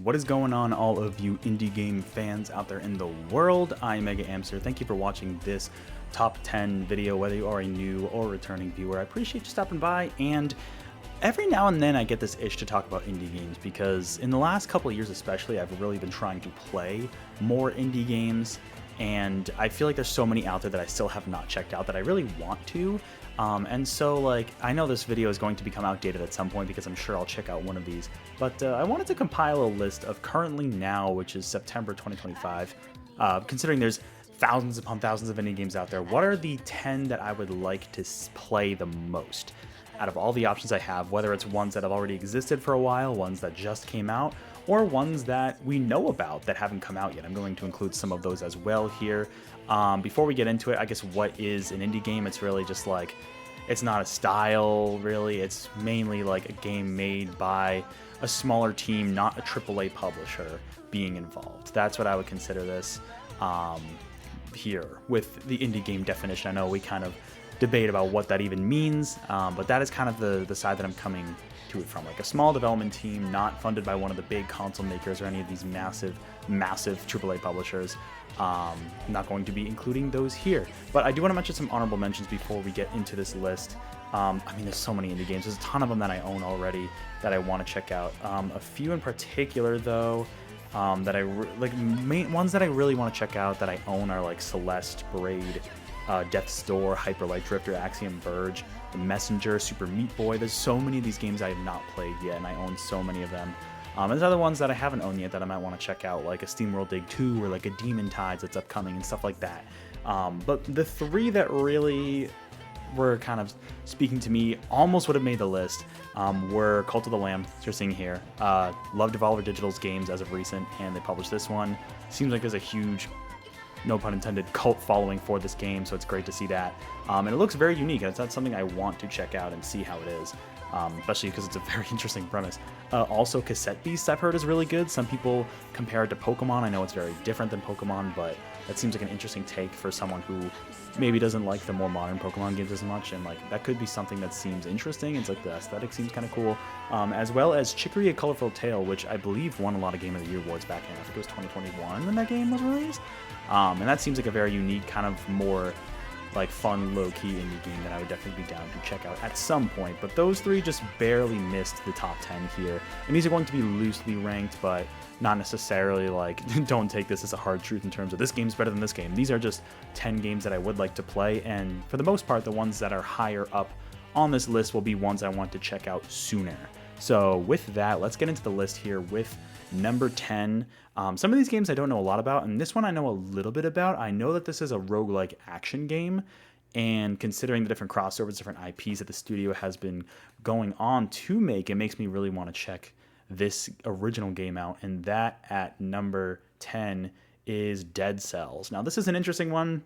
What is going on, all of you indie game fans out there in the world? I'm Mega Amster. Thank you for watching this top 10 video, whether you are a new or returning viewer. I appreciate you stopping by, and every now and then I get this itch to talk about indie games because in the last couple of years especially, I've really been trying to play more indie games, and I feel like there's so many out there that I still have not checked out that I really want to. And so, like, I know this video is going to become outdated at some point because I'm sure I'll check out one of these, but I wanted to compile a list of currently now, which is September 2025, considering there's thousands upon thousands of indie games out there. What are the 10 that I would like to play the most out of all the options I have, whether it's ones that have already existed for a while, ones that just came out, or ones that we know about that haven't come out yet. I'm going to include some of those as well here. Before we get into it, I guess what is an indie game? It's really just like, it's not a style, really. It's mainly like a game made by a smaller team, not a AAA publisher being involved. That's what I would consider this here with the indie game definition. I know we kind of debate about what that even means, but that is kind of the side that I'm coming to it from. Like a small development team, not funded by one of the big console makers or any of these massive AAA publishers. I'm not going to be including those here, but I do want to mention some honorable mentions before we get into this list. I mean, there's so many indie games. There's a ton of them that I own already that I want to check out. A few in particular, though, that ones that I really want to check out that I own are like Celeste, Braid, Death's Door, Hyper Light Drifter, Axiom Verge, The Messenger, Super Meat Boy. There's so many of these games I have not played yet, and I own so many of them. There's other ones that I haven't owned yet that I might want to check out, like a SteamWorld Dig 2 or like a Demon Tides that's upcoming and stuff like that. But the three that really were kind of speaking to me, almost would have made the list, were Cult of the Lamb, as you're seeing here. Love Devolver Digital's games as of recent, and they published this one. Seems like there's a huge, no pun intended, cult following for this game, so it's great to see that. And it looks very unique, and it's not something I want to check out and see how it is, especially because it's a very interesting premise. Also, Cassette Beasts I've heard is really good. Some people compare it to Pokemon. I know it's very different than Pokemon, but that seems like an interesting take for someone who maybe doesn't like the more modern Pokemon games as much, and like that could be something that seems interesting. It's like the aesthetic seems kind of cool, as well as Chicory: A Colorful Tale, which I believe won a lot of Game of the Year awards back in, I think it was 2021 when that game was released. And that seems like a very unique, kind of more like fun, low-key indie game that I would definitely be down to check out at some point. But those three just barely missed the top 10 here. And these are going to be loosely ranked, but not necessarily like, don't take this as a hard truth in terms of this game's better than this game. These are just 10 games that I would like to play, and for the most part, the ones that are higher up on this list will be ones I want to check out sooner. So with that, let's get into the list here with number 10. Some of these games I don't know a lot about, and this one I know a little bit about. I know that this is a roguelike action game, and considering the different crossovers, different IPs that the studio has been going on to make, it makes me really want to check this original game out, and that at number 10 is Dead Cells. Now, this is an interesting one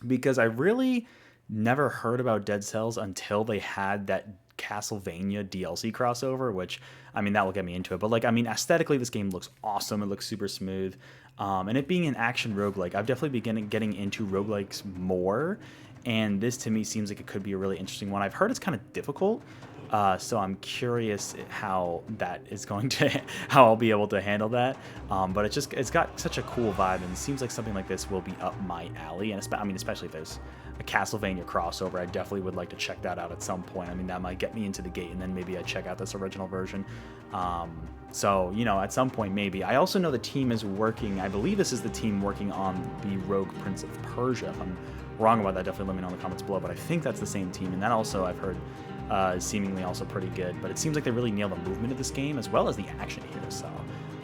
because I really never heard about Dead Cells until they had that Castlevania DLC crossover, which, I mean, that will get me into it. But, like, I mean, aesthetically, this game looks awesome. It looks super smooth. And it being an action roguelike, I've definitely been getting into roguelikes more. And this, to me, seems like it could be a really interesting one. I've heard it's kind of difficult. So I'm curious how that is going to, how I'll be able to handle that. But it's got such a cool vibe, and it seems like something like this will be up my alley. And I mean, especially if there's a Castlevania crossover, I definitely would like to check that out at some point. I mean, that might get me into the gate, and then maybe I check out this original version. So, you know, at some point, maybe. I also know the team is working, I believe this is the team working on the Rogue Prince of Persia. If I'm wrong about that, definitely let me know in the comments below, but I think that's the same team, and that also I've heard seemingly also pretty good. But it seems like they really nail the movement of this game as well as the action here, so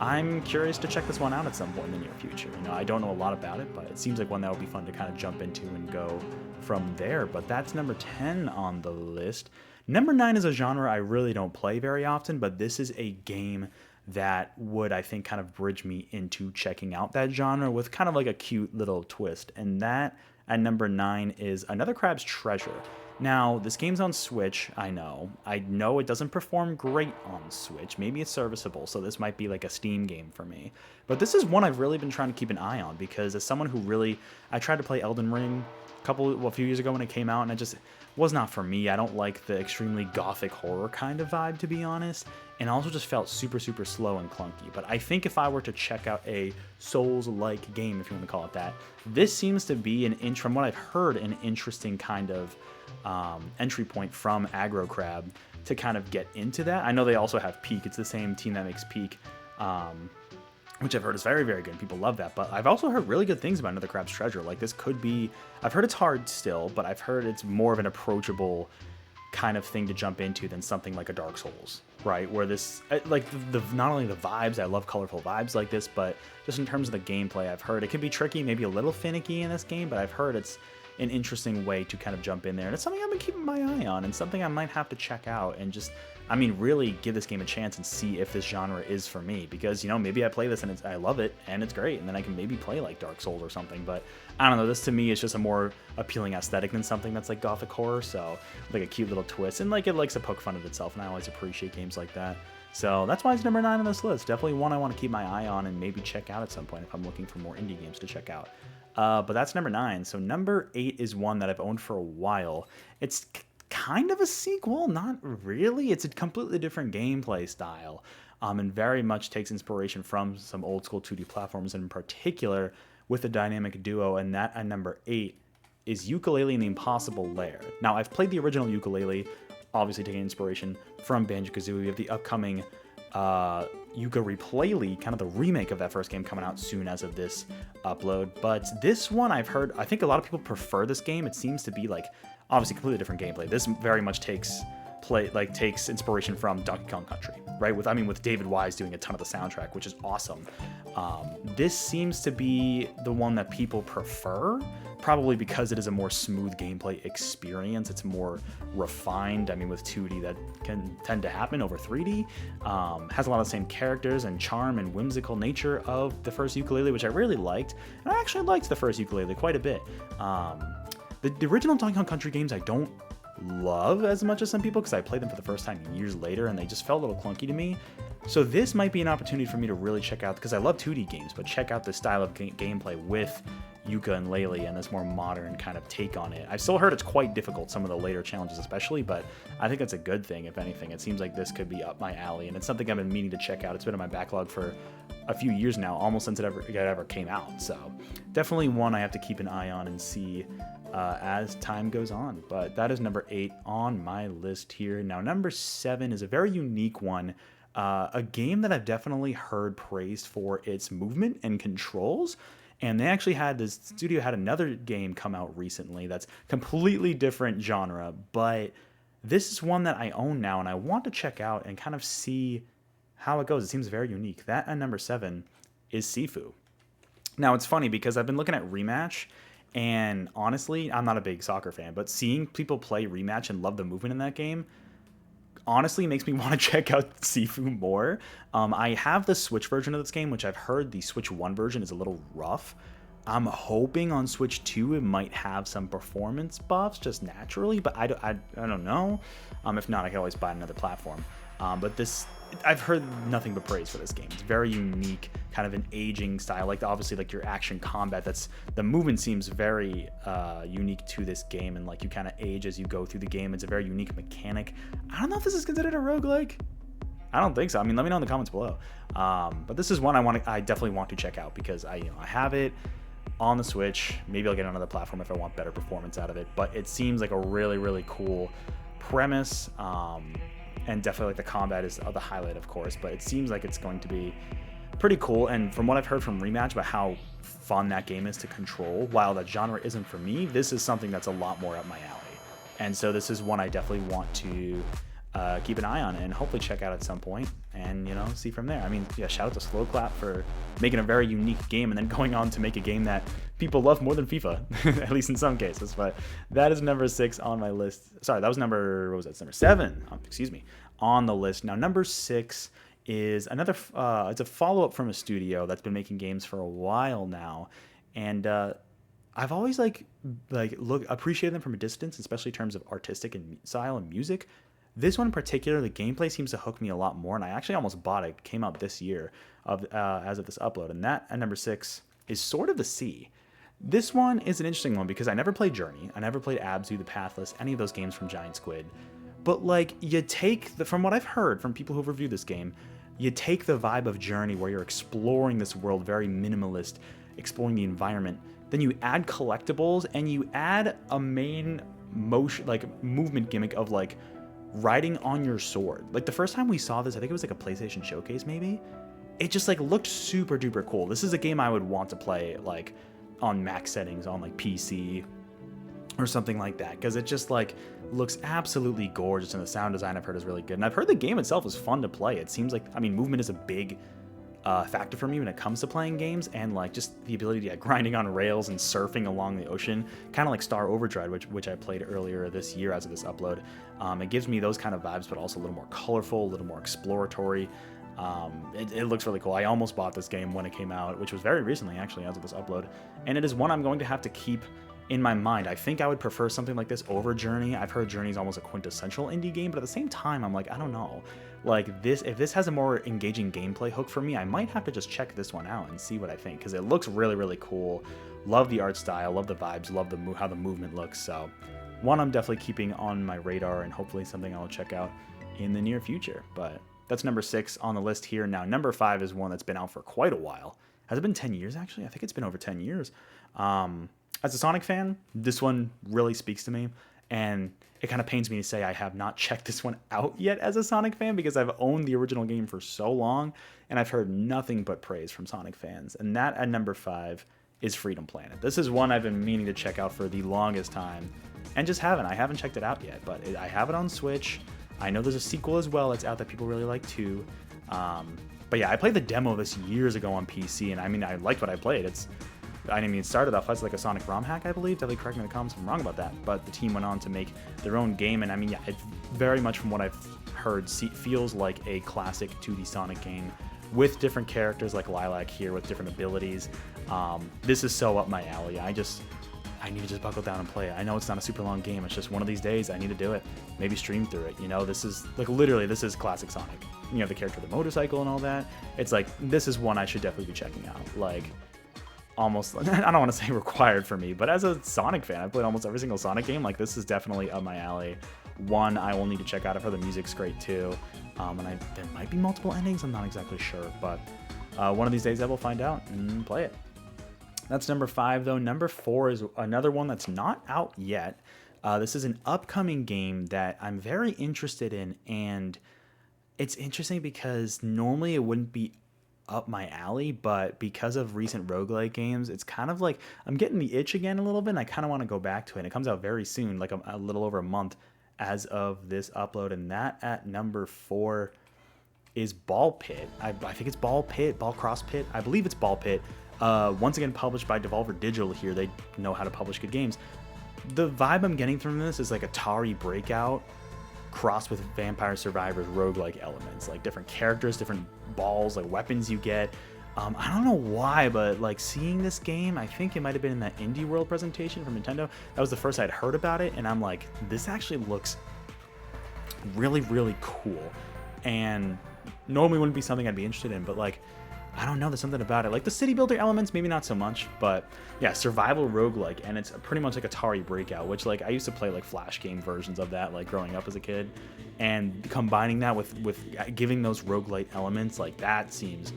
I'm curious to check this one out at some point in the near future. You know, I don't know a lot about it, but it seems like one that would be fun to kind of jump into and go from there. But that's number 10 on the list. Number 9 is a genre I really don't play very often, but this is a game that would, I think, kind of bridge me into checking out that genre with kind of like a cute little twist. And that, at number 9, is Another Crab's Treasure. Now, this game's on Switch, I know. I know it doesn't perform great on Switch. Maybe it's serviceable, so this might be like a Steam game for me. But this is one I've really been trying to keep an eye on, because as someone who really... I tried to play Elden Ring a few years ago when it came out, and it just was not for me. I don't like the extremely gothic horror kind of vibe, to be honest, and also just felt super, super slow and clunky. But I think if I were to check out a Souls-like game, if you want to call it that, this seems to be, from what I've heard, an interesting kind of entry point from Aggro Crab to kind of get into that. I know they also have Peak. It's the same team that makes Peak, which I've heard is very, very good. People love that. But I've also heard really good things about Another Crab's Treasure. Like, this could be... I've heard it's hard still, but I've heard it's more of an approachable kind of thing to jump into than something like a Dark Souls, right? Where this... Like, not only the vibes, I love colorful vibes like this, but just in terms of the gameplay, I've heard it can be tricky, maybe a little finicky in this game, but I've heard it's an interesting way to kind of jump in there. And it's something I've been keeping my eye on, and something I might have to check out and just... I mean, really give this game a chance and see if this genre is for me. Because, you know, maybe I play this and I love it and it's great, and then I can maybe play like Dark Souls or something. But I don't know, this to me is just a more appealing aesthetic than something that's like gothic horror. So like a cute little twist, and like it likes to poke fun at itself, and I always appreciate games like that. So that's why it's number 9 on this list. Definitely one I want to keep my eye on and maybe check out at some point if I'm looking for more indie games to check out. But that's number 9. So number 8 is one that I've owned for a while. It's kind of a sequel, not really. It's a completely different gameplay style, and very much takes inspiration from some old school 2D platforms, and in particular with the dynamic duo, and that at number 8 is Yooka-Laylee and the Impossible Lair. Now, I've played the original Yooka-Laylee, obviously taking inspiration from Banjo-Kazooie. We have the upcoming Yooka-Laylee, kind of the remake of that first game, coming out soon as of this upload. But this one, I've heard, I think a lot of people prefer this game. It seems to be like obviously completely different gameplay. This very much takes inspiration from Donkey Kong Country, right? With David Wise doing a ton of the soundtrack, which is awesome. This seems to be the one that people prefer, probably because it is a more smooth gameplay experience. It's more refined. I mean, with 2D, that can tend to happen over 3D. Has a lot of the same characters and charm and whimsical nature of the first Yooka-Laylee, which I really liked. And I actually liked the first Yooka-Laylee quite a bit. The original Donkey Kong Country games I don't love as much as some people, because I played them for the first time years later and they just felt a little clunky to me. So this might be an opportunity for me to really check out, because I love 2D games, but check out the style of gameplay with Yooka and Laylee and this more modern kind of take on it. I've still heard it's quite difficult, some of the later challenges especially, but I think that's a good thing, if anything. It seems like this could be up my alley, and it's something I've been meaning to check out. It's been in my backlog for a few years now, almost since it ever came out. So definitely one I have to keep an eye on and see as time goes on. But that is number 8 on my list here. Now, number 7 is a very unique one. A game that I've definitely heard praised for its movement and controls. And they actually this studio had another game come out recently that's completely different genre. But this is one that I own now, and I want to check out and kind of see how it goes. It seems very unique. That at number 7 is Sifu. Now, it's funny because I've been looking at Rematch, and honestly, I'm not a big soccer fan, but seeing people play Rematch and love the movement in that game honestly makes me want to check out Sifu more. I have the Switch version of this game, which I've heard the Switch 1 version is a little rough. I'm hoping on Switch 2 it might have some performance buffs just naturally, but I don't know. If not, I can always buy another platform. But I've heard nothing but praise for this game. It's very unique, kind of an aging style. Like obviously, like your action combat, the movement seems very unique to this game, and like you kind of age as you go through the game. It's a very unique mechanic. I don't know if this is considered a roguelike. I don't think so. I mean, let me know in the comments below. But this is one I definitely want to check out, because I have it on the Switch. Maybe I'll get another platform if I want better performance out of it. But it seems like a really, really cool premise. And definitely like the combat is the highlight, of course, but it seems like it's going to be pretty cool. And from what I've heard from Rematch about how fun that game is to control, while that genre isn't for me, this is something that's a lot more up my alley. And so this is one I definitely want to keep an eye on and hopefully check out at some point and, see from there. I mean, yeah, shout out to Sloclap for making a very unique game and then going on to make a game that people love more than FIFA, at least in some cases. But that is number 6 on my list. Sorry, that was number 7, excuse me, on the list. Now, number 6 is another, it's a follow-up from a studio that's been making games for a while now. And I've always appreciated them from a distance, especially in terms of artistic and style and music. This one in particular, the gameplay seems to hook me a lot more, and I actually almost bought it. It came out this year as of this upload, and that at number 6 is Sword of the Sea. This one is an interesting one because I never played Journey, I never played Abzu, The Pathless, any of those games from Giant Squid. But like, you take from what I've heard from people who've reviewed this game, you take the vibe of Journey where you're exploring this world, very minimalist, exploring the environment. Then you add collectibles and you add a main motion, like movement gimmick of like riding on your sword. Like the first time we saw this, I think it was like a PlayStation showcase maybe. It just like looked super duper cool. This is a game I would want to play like on max settings on like PC or something like that, because it just like looks absolutely gorgeous, and the sound design I've heard is really good. And I've heard the game itself is fun to play. It seems like, I mean, movement is a big factor for me when it comes to playing games, and like just the ability to grinding on rails and surfing along the ocean, kind of like Star Overdrive, which I played earlier this year as of this upload. It gives me those kind of vibes, but also a little more colorful, a little more exploratory. It looks really cool. I almost bought this game when it came out, which was very recently actually as of this upload, and it is one I'm going to have to keep in my mind. I think I would prefer something like this over Journey. I've heard Journey is almost a quintessential indie game, but at the same time, I'm like, I don't know. Like this, if this has a more engaging gameplay hook for me, I might have to just check this one out and see what I think, because it looks really, really cool. Love the art style, love the vibes, love how the movement looks. So one I'm definitely keeping on my radar, and hopefully something I'll check out in the near future. But that's number 6 on the list here. Now, number 5 is one that's been out for quite a while. Has it been 10 years, actually? I think it's been over 10 years. As a Sonic fan, this one really speaks to me, and it kind of pains me to say I have not checked this one out yet as a Sonic fan, because I've owned the original game for so long, and I've heard nothing but praise from Sonic fans. And that at number 5 is Freedom Planet. This is one I've been meaning to check out for the longest time, and just haven't. I haven't checked it out yet, but I have it on Switch. I know there's a sequel as well that's out that people really like too. But yeah, I played the demo of this years ago on PC, and I mean, I liked what I played. It started off as like a Sonic ROM hack, I believe. Definitely correct me in the comments if I'm wrong about that. But the team went on to make their own game, and I mean, yeah, it very much from what I've heard feels like a classic 2D Sonic game with different characters like Lilac here with different abilities. This is so up my alley. I need to just buckle down and play it. I know it's not a super long game. It's just one of these days I need to do it. Maybe stream through it. You know, this is like literally, this is classic Sonic. You know, the character with the motorcycle and all that. It's like, this is one I should definitely be checking out. Like, almost, I don't want to say required for me, but as a Sonic fan, I've played almost every single Sonic game. Like, this is definitely up my alley. One I will need to check out. I've heard the music's great too. And there might be multiple endings. I'm not exactly sure, but one of these days I will find out and play it. That's number 5, though. Number 4 is another one that's not out yet. This is an upcoming game that I'm very interested in, and it's interesting because normally it wouldn't be up my alley, but because of recent roguelike games, it's kind of like I'm getting the itch again a little bit, and I kind of want to go back to it. And it comes out very soon, like a little over a month as of this upload, and that at number 4 is Ball Pit. I think it's Ball Pit, Ball Cross Pit. I believe it's Ball Pit. Once again, published by Devolver Digital here. They know how to publish good games. The vibe I'm getting from this is like Atari Breakout crossed with Vampire Survivors roguelike elements, like different characters, different balls, like weapons you get. I don't know why, but like seeing this game, I think it might have been in that Indie World presentation from Nintendo. That was the first I'd heard about it, and I'm like, this actually looks really, really cool. And normally wouldn't be something I'd be interested in, but like, I don't know, there's something about it. Like the city builder elements, maybe not so much, but yeah, survival roguelike, and it's pretty much like Atari Breakout, which like I used to play like flash game versions of that, like growing up as a kid, and combining that with giving those roguelike elements, like that seems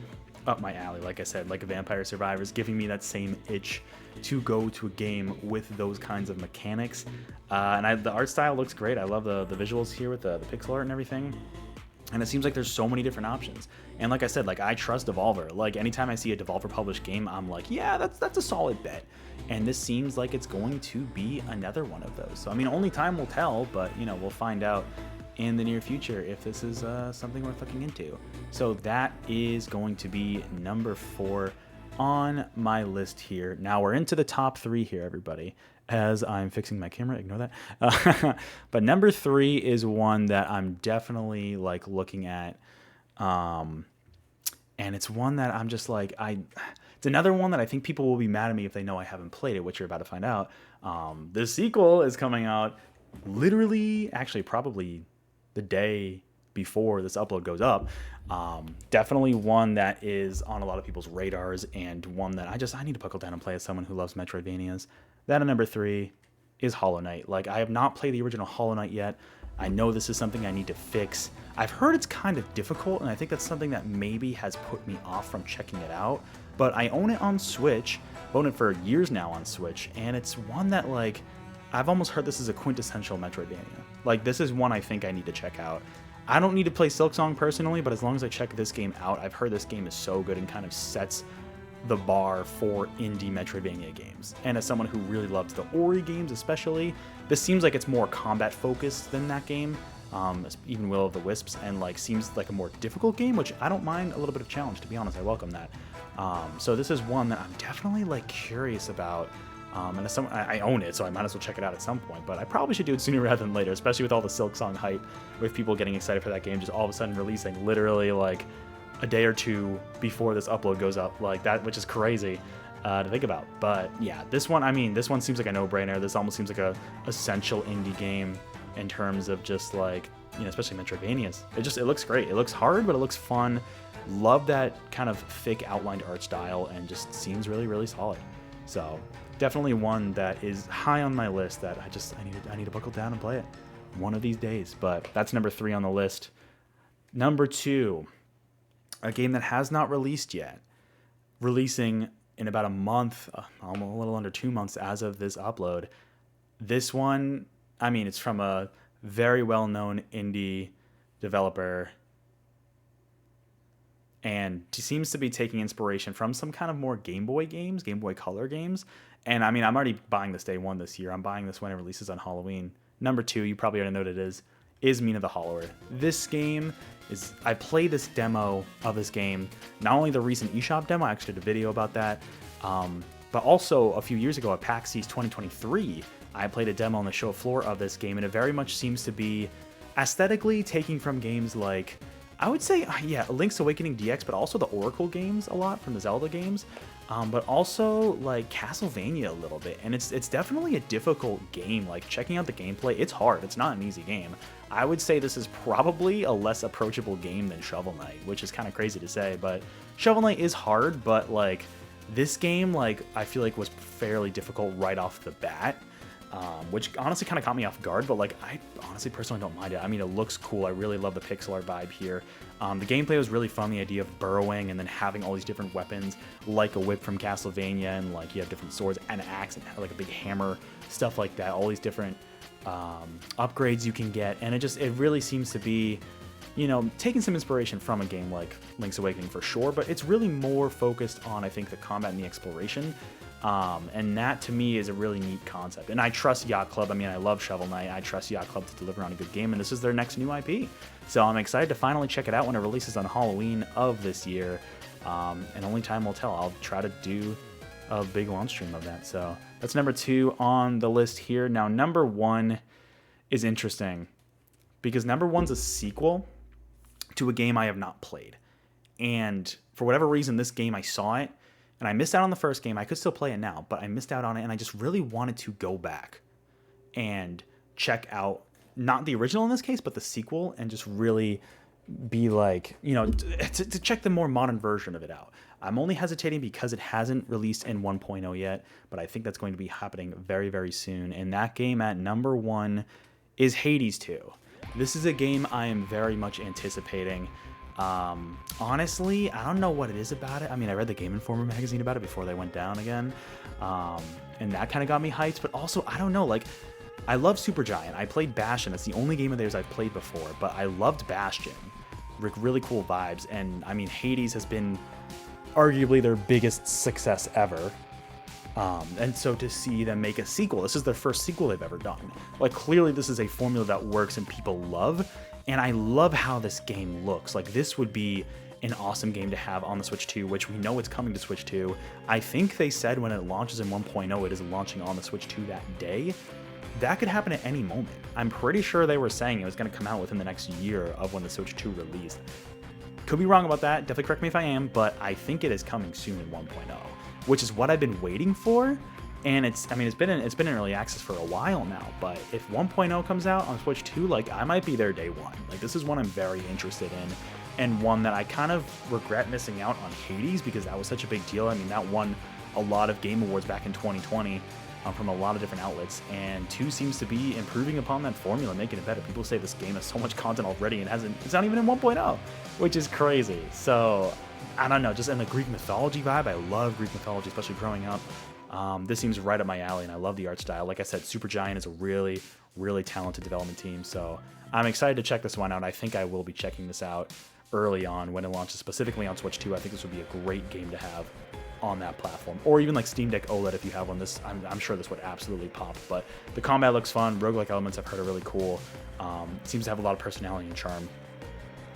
up my alley. Like I said, like a Vampire Survivors, giving me that same itch to go to a game with those kinds of mechanics. And the art style looks great. I love the visuals here with the pixel art and everything. And it seems like there's so many different options. And like I said, like I trust Devolver. Like anytime I see a Devolver published game, I'm like, yeah, that's a solid bet. And this seems like it's going to be another one of those. So I mean, only time will tell, but you know, we'll find out in the near future if this is something worth looking into. So that is going to be number 4 on my list here. Now we're into the top 3 here, everybody. As I'm fixing my camera, ignore that. But number 3 is one that I'm definitely like looking at, and it's one that I'm just like, it's It's another one that I think people will be mad at me if they know I haven't played it, which you're about to find out. The sequel is coming out literally, actually probably the day before this upload goes up. Definitely one that is on a lot of people's radars, and one that I need to buckle down and play as someone who loves Metroidvanias. That at number 3 is Hollow Knight. Like, I have not played the original Hollow Knight yet. I know this is something I need to fix. I've heard it's kind of difficult, and I think that's something that maybe has put me off from checking it out. But I own it on Switch. I've owned it for years now on Switch, and it's one that, like, I've almost heard this is a quintessential Metroidvania. Like, this is one I think I need to check out. I don't need to play Silksong personally, but as long as I check this game out, I've heard this game is so good and kind of sets the bar for indie Metroidvania games. And as someone who really loves the Ori games especially, this seems like it's more combat focused than that game, even Will of the Wisps, and like seems like a more difficult game, which I don't mind a little bit of challenge, to be honest. I welcome that. So this is one that I'm definitely like curious about. And as I own it, so I might as well check it out at some point. But I probably should do it sooner rather than later, especially with all the Silksong hype, with people getting excited for that game just all of a sudden releasing literally like a day or two before this upload goes up, like that, which is crazy to think about. But yeah, this one, I mean, this one seems like a no-brainer. This almost seems like a essential indie game in terms of just like, you know, especially Metroidvanias. It looks great. It looks hard, but it looks fun. Love that kind of thick outlined art style, and just seems really, really solid. So definitely one that is high on my list that I need to buckle down and play it one of these days. But that's number 3 on the list. Number 2, a game that has not released yet, releasing in about a month, a little under 2 months as of this upload. This one, I mean, it's from a very well-known indie developer, and he seems to be taking inspiration from some kind of more Game Boy games, Game Boy Color games. And I mean, I'm already buying this day 1 this year. I'm buying this when it releases on Halloween. Number 2, you probably already know what it is Mina the Hollower. This game is, I played this demo of this game, not only the recent eShop demo, I actually did a video about that, but also a few years ago at PAX East 2023, I played a demo on the show floor of this game, and it very much seems to be aesthetically taking from games like, I would say, yeah, Link's Awakening DX, but also the Oracle games a lot from the Zelda games, but also like Castlevania a little bit. And it's definitely a difficult game. Like, checking out the gameplay, it's hard. It's not an easy game. I would say this is probably a less approachable game than Shovel Knight, which is kind of crazy to say, but Shovel Knight is hard, but like this game, like, I feel like was fairly difficult right off the bat. Which honestly kind of caught me off guard, but like, I honestly personally don't mind it. I mean, it looks cool. I really love the pixel art vibe here. The gameplay was really fun. The idea of burrowing and then having all these different weapons, like a whip from Castlevania, and like you have different swords and an axe and like a big hammer, stuff like that. All these different upgrades you can get, and it really seems to be, you know, taking some inspiration from a game like Link's Awakening for sure, but it's really more focused on, I think, the combat and the exploration. And that to me is a really neat concept. And I trust Yacht Club. I mean, I love Shovel Knight. I trust Yacht Club to deliver on a good game, and this is their next new IP. So I'm excited to finally check it out when it releases on Halloween of this year. And only time will tell. I'll try to do a big launch stream of that. So that's number 2 on the list here. Now, number 1 is interesting because number 1's a sequel to a game I have not played. And for whatever reason, this game, I saw it, and I missed out on the first game. I could still play it now, but I missed out on it, and I just really wanted to go back and check out, not the original in this case, but the sequel, and just really be like, you know, to check the more modern version of it out. I'm only hesitating because it hasn't released in 1.0 yet, but I think that's going to be happening very, very soon. And that game at number 1 is Hades 2. This is a game I am very much anticipating. Honestly, I don't know what it is about it. I mean, I read the Game Informer magazine about it before they went down again, and that kind of got me hyped, but also, I don't know, like, I love Supergiant. I played Bastion. It's the only game of theirs I've played before, but I loved Bastion. Really cool vibes, and I mean, Hades has been arguably their biggest success ever. And so to see them make a sequel, this is their first sequel they've ever done. Like, clearly this is a formula that works and people love, and I love how this game looks. Like, this would be an awesome game to have on the Switch 2, which we know it's coming to Switch 2. I think they said when it launches in 1.0, it is launching on the Switch 2 that day. That could happen at any moment. I'm pretty sure they were saying it was going to come out within the next year of when the Switch 2 released. Could be wrong about that. Definitely correct me if I am, but I think it is coming soon in 1.0. which is what I've been waiting for. And it's been in early access for a while now, but if 1.0 comes out on Switch 2, like, I might be there day one. Like, this is one I'm very interested in, and one that I kind of regret missing out on Hades, because that was such a big deal. I mean, that won a lot of Game Awards back in 2020 from a lot of different outlets, and 2 seems to be improving upon that formula, making it better. People say this game has so much content already and it's not even in 1.0, which is crazy. So, I don't know, just in the Greek mythology vibe, I love Greek mythology, especially growing up. This seems right up my alley, and I love the art style. Like I said, Supergiant is a really, really talented development team, so I'm excited to check this one out. I think I will be checking this out early on when it launches, specifically on Switch 2. I think this would be a great game to have on that platform, or even like Steam Deck OLED if you have one. This I'm sure this would absolutely pop. But the combat looks fun. Roguelike elements I've heard are really cool. Seems to have a lot of personality and charm.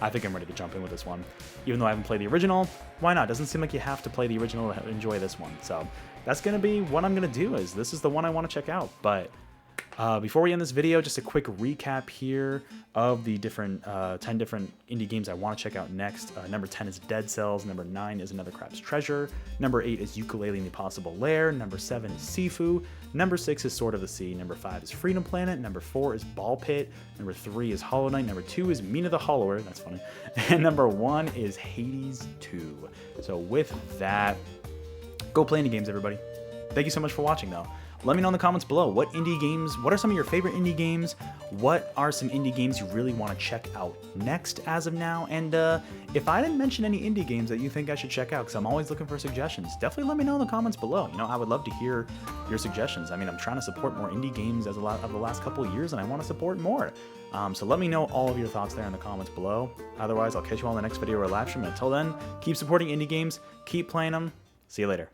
I think I'm ready to jump in with this one. Even though I haven't played the original, why not? Doesn't seem like you have to play the original to enjoy this one. So that's going to be what I'm going to do. This is the one I want to check out. But before we end this video, just a quick recap here of the different 10 different indie games I want to check out next. Number 10 is Dead Cells. Number 9 is Another Crab's Treasure. Number 8 is Yooka-Laylee and the Impossible Lair. Number 7 is Sifu. Number 6 is Sword of the Sea. Number 5 is Freedom Planet. Number 4 is Ball Pit. Number 3 is Hollow Knight. Number 2 is Mina the Hollower. That's funny. And number 1 is Hades 2. So with that, go play indie games, everybody. Thank you so much for watching, though. Let me know in the comments below, what are some of your favorite indie games? What are some indie games you really want to check out next as of now? And if I didn't mention any indie games that you think I should check out, because I'm always looking for suggestions, definitely let me know in the comments below. You know, I would love to hear your suggestions. I mean, I'm trying to support more indie games as of the last couple of years, and I want to support more. So let me know all of your thoughts there in the comments below. Otherwise, I'll catch you all in the next video or live stream. Until then, keep supporting indie games, keep playing them. See you later.